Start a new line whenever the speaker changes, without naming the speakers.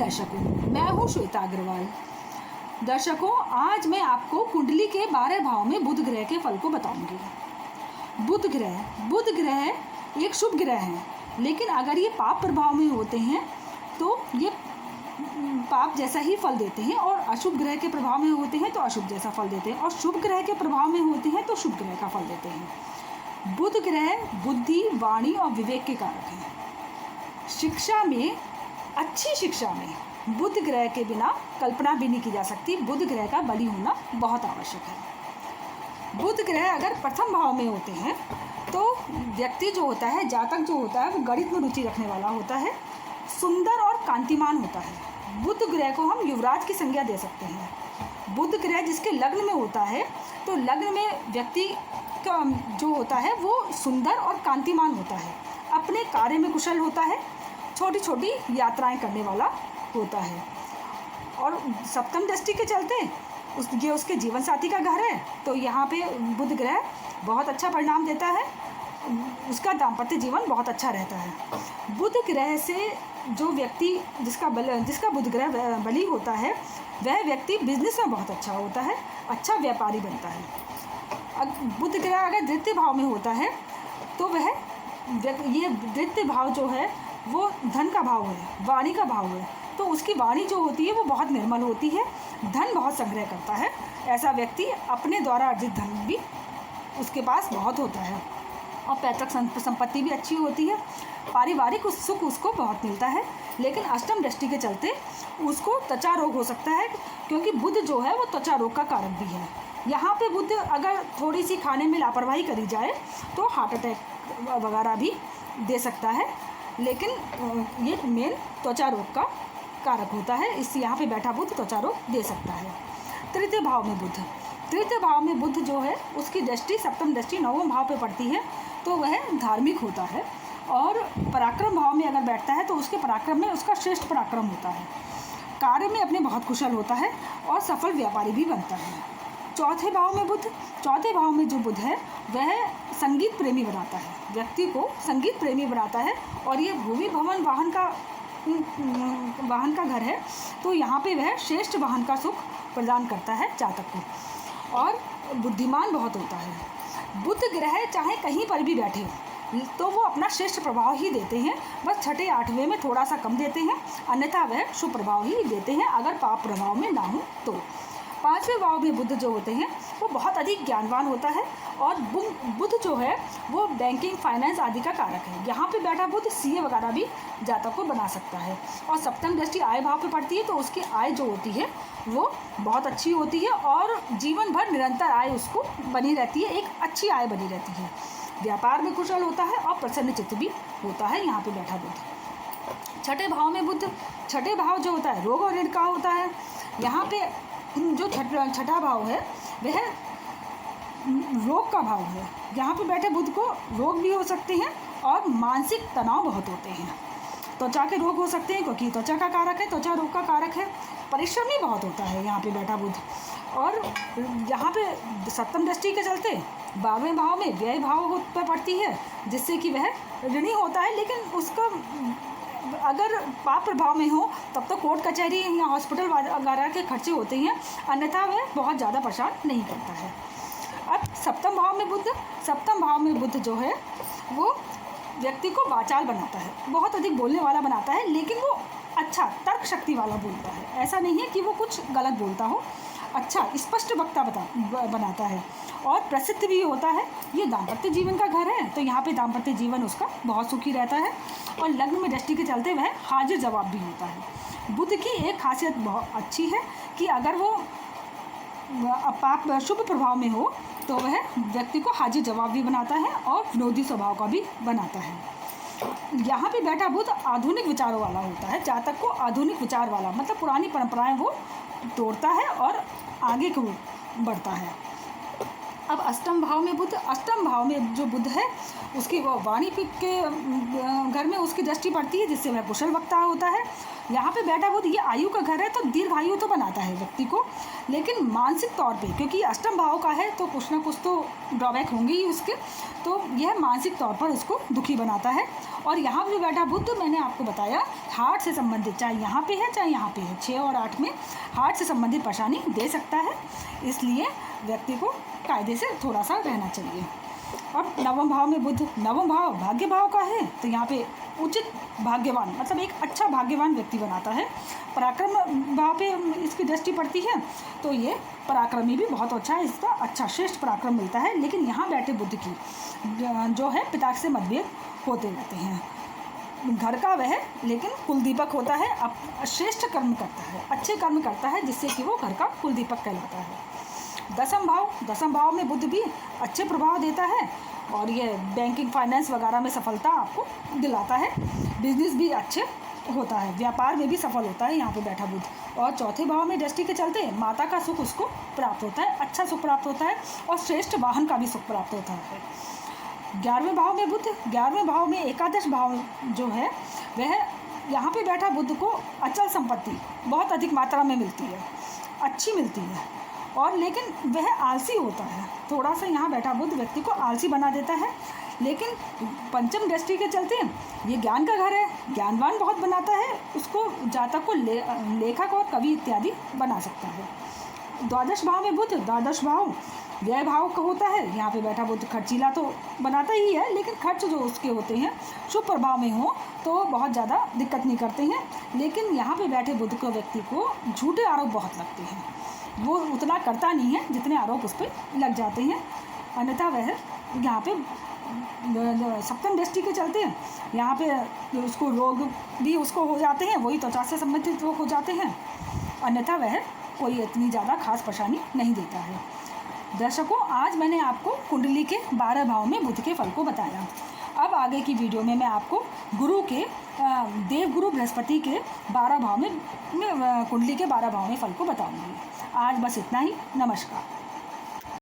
दर्शकों, मैं हूँ श्वेता अग्रवाल। दर्शकों, आज मैं आपको कुंडली के 12 भाव में बुध ग्रह के फल को बताऊंगी। बुध ग्रह एक शुभ ग्रह है, लेकिन अगर ये पाप प्रभाव में होते हैं तो ये पाप जैसा ही फल देते हैं, और अशुभ ग्रह के प्रभाव में होते हैं तो अशुभ जैसा फल देते हैं, और शुभ ग्रह के प्रभाव में होते हैं तो शुभ ग्रह का फल देते हैं। बुध ग्रह बुद्धि, वाणी और विवेक के कारक हैं। शिक्षा में, अच्छी शिक्षा में बुध ग्रह के बिना कल्पना भी नहीं की जा सकती। बुध ग्रह का बली होना बहुत आवश्यक है। बुध ग्रह अगर प्रथम भाव में होते हैं तो व्यक्ति जो होता है, जातक जो होता है, वो गणित में रुचि रखने वाला होता है, सुंदर और कांतिमान होता है। बुध ग्रह को हम युवराज की संज्ञा दे सकते हैं। बुध ग्रह जिसके लग्न में होता है तो लग्न में व्यक्ति का जो होता है वो सुंदर और कांतिमान होता है, अपने कार्य में कुशल होता है, छोटी छोटी यात्राएं करने वाला होता है। और सप्तम दृष्टि के चलते ये उसके जीवन साथी का घर है, तो यहाँ पे बुध ग्रह बहुत अच्छा परिणाम देता है, उसका दाम्पत्य जीवन बहुत अच्छा रहता है। बुध ग्रह से जो व्यक्ति जिसका बुध ग्रह बली होता है, वह व्यक्ति बिजनेस में बहुत अच्छा होता है, अच्छा व्यापारी बनता है। बुध ग्रह अगर द्वितीय भाव में होता है तो ये द्वितीय भाव जो है वो धन का भाव है, वाणी का भाव है, तो उसकी वाणी जो होती है वो बहुत निर्मल होती है, धन बहुत संग्रह करता है। ऐसा व्यक्ति अपने द्वारा अर्जित धन भी उसके पास बहुत होता है, और पैतृक संपत्ति भी अच्छी होती है, पारिवारिक सुख उसको बहुत मिलता है। लेकिन अष्टम दृष्टि के चलते उसको त्वचा रोग हो सकता है, क्योंकि बुध जो है वो त्वचा रोग का कारक भी है। यहाँ पे बुध अगर थोड़ी सी खाने में लापरवाही करी जाए तो हार्ट अटैक वगैरह भी दे सकता है, लेकिन ये मेन त्वचा रोग का कारक होता है, इससे यहाँ पे बैठा बुध त्वचा रोग दे सकता है। तृतीय भाव में बुध जो है उसकी दृष्टि, सप्तम दृष्टि नवम भाव पे पड़ती है, तो वह धार्मिक होता है। और पराक्रम भाव में अगर बैठता है तो उसके पराक्रम में उसका श्रेष्ठ पराक्रम होता है, कार्य में अपने बहुत कुशल होता है और सफल व्यापारी भी बनता है। चौथे भाव में जो बुध है वह संगीत प्रेमी बनाता है, व्यक्ति को संगीत प्रेमी बनाता है, और ये भूमि भवन वाहन का घर है, तो यहाँ पे वह श्रेष्ठ वाहन का सुख प्रदान करता है जातक को, और बुद्धिमान बहुत होता है। बुध ग्रह चाहे कहीं पर भी बैठे तो वो अपना श्रेष्ठ प्रभाव ही देते हैं, बस छठे आठवें में थोड़ा सा कम देते हैं, अन्यथा वह शुभ प्रभाव ही देते हैं अगर पाप प्रभाव में ना हो तो। पांचवें भाव में बुध जो होते हैं वो बहुत अधिक ज्ञानवान होता है, और बुध जो है वो बैंकिंग, फाइनेंस आदि का कारक है। यहाँ पे बैठा बुध सीए वगैरह भी जातक को बना सकता है। और सप्तम दृष्टि आय भाव पे पड़ती है, तो उसकी आय जो होती है वो बहुत अच्छी होती है, और जीवन भर निरंतर आय उसको बनी रहती है, एक अच्छी आय बनी रहती है। व्यापार में कुशल होता है और प्रसन्न चित्त भी होता है यहाँ पे बैठा बुध। छठे भाव जो होता है रोग और ऋण का होता है। यहाँ पे जो छठा भाव है वह रोग का भाव है। यहाँ पे बैठे बुध को रोग भी हो सकते हैं और मानसिक तनाव बहुत होते हैं। त्वचा के रोग हो सकते हैं, क्योंकि त्वचा का कारक है, त्वचा रोग का कारक है। परिश्रम भी बहुत होता है यहाँ पे बैठा बुध। और यहाँ पे सप्तम दृष्टि के चलते 12वें भाव में व्यय भाव पर पड़ती है, जिससे कि वह ऋणी होता है, लेकिन उसका अगर पाप प्रभाव में हो तब तो कोर्ट कचहरी या हॉस्पिटल वगैरह के खर्चे होते हैं, अन्यथा वह बहुत ज़्यादा परेशान नहीं करता है। अब सप्तम भाव में बुध जो है वो व्यक्ति को वाचाल बनाता है, बहुत अधिक बोलने वाला बनाता है, लेकिन वो अच्छा तर्क शक्ति वाला बोलता है। ऐसा नहीं है कि वो कुछ गलत बोलता हो, अच्छा स्पष्ट वक्ता बनाता है, और प्रसिद्ध भी होता है। ये दाम्पत्य जीवन का घर है, तो यहाँ पे दाम्पत्य जीवन उसका बहुत सुखी रहता है, और लग्न में दृष्टि के चलते वह हाजिर जवाब भी होता है। बुध की एक खासियत बहुत अच्छी है कि अगर वो पाप शुभ प्रभाव में हो तो वह व्यक्ति को हाजिर जवाब भी बनाता है और विनोदी स्वभाव का भी बनाता है। यहाँ पे बैठा बुध आधुनिक विचारों वाला होता है, जातक को आधुनिक विचार वाला, मतलब पुरानी परंपराएं वो तोड़ता है और आगे को बढ़ता है। अब अष्टम भाव में जो बुध है उसकी वो वाणी के घर में उसकी दृष्टि पड़ती है जिससे वह कुशल वक्ता होता है। यहाँ पे बैठा बुध ये आयु का घर है तो दीर्घायु तो बनाता है व्यक्ति को, लेकिन मानसिक तौर पे क्योंकि अष्टम भाव का है तो कुछ ना कुछ तो ड्रॉबैक होंगे ही उसके, तो यह मानसिक तौर पर उसको दुखी बनाता है। और यहाँ पे बैठा बुध तो मैंने आपको बताया हार्ट से संबंधित, चाहे यहाँ पे है चाहे यहाँ पे है, 6 और 8 में हार्ट से संबंधित परेशानी दे सकता है, इसलिए व्यक्ति को कायदे से थोड़ा सा रहना चाहिए। अब नवम भाव में बुध, नवम भाव भाग्य भाव का है तो यहाँ पे उचित भाग्यवान मतलब एक अच्छा भाग्यवान व्यक्ति बनाता है। पराक्रम भाव पे इसकी दृष्टि पड़ती है तो ये पराक्रमी भी बहुत अच्छा है, इसका अच्छा श्रेष्ठ पराक्रम मिलता है। लेकिन यहाँ बैठे बुध की जो है पिता से मतभेद होते रहते हैं। घर का वह लेकिन कुलदीपक होता है, अब श्रेष्ठ कर्म करता है, अच्छे कर्म करता है जिससे कि वो घर का कुलदीपक कहलाता है। दसम भाव में बुध भी अच्छे प्रभाव देता है और ये बैंकिंग फाइनेंस वगैरह में सफलता आपको दिलाता है। बिजनेस भी अच्छे होता है, व्यापार में भी सफल होता है यहाँ पे बैठा बुध। और चौथे भाव में दृष्टि के चलते माता का सुख उसको प्राप्त होता है, अच्छा सुख प्राप्त होता है और श्रेष्ठ वाहन का भी सुख प्राप्त होता है। 11वें भाव में बुध, 11वें भाव में एकादश भाव जो है वह यहाँ पे बैठा बुध को अचल संपत्ति बहुत अधिक मात्रा में मिलती है, अच्छी मिलती है, और लेकिन वह आलसी होता है। थोड़ा सा यहाँ बैठा बुध व्यक्ति को आलसी बना देता है। लेकिन पंचम दृष्टि के चलते ये ज्ञान का घर है, ज्ञानवान बहुत बनाता है, उसको जातक को लेखक और कवि इत्यादि बना सकता है। 12वें भाव में बुध, 12वें भाव व्यय भाव का होता है, यहाँ पे बैठा बुध खर्चीला तो बनाता ही है, लेकिन खर्च जो उसके होते हैं शुभ प्रभाव में हो तो बहुत ज़्यादा दिक्कत नहीं करते हैं। लेकिन यहाँ पे बैठे बुध को व्यक्ति को झूठे आरोप बहुत लगते हैं, वो उतना करता नहीं है जितने आरोप उस पर लग जाते हैं। अन्यथा वह यहाँ पे सप्तम दृष्टि के चलते यहाँ पे उसको रोग भी उसको हो जाते हैं, वही त्वचा से संबंधित रोग हो जाते हैं। अन्यथा वह कोई इतनी ज़्यादा खास परेशानी नहीं देता है। दर्शकों, आज मैंने आपको कुंडली के 12 भाव में बुध के फल को बताया। अब आगे की वीडियो में मैं आपको गुरु के देवगुरु बृहस्पति के 12 भाव में कुंडली के 12 भाव में फल को बताऊंगी। आज बस इतना ही। नमस्कार।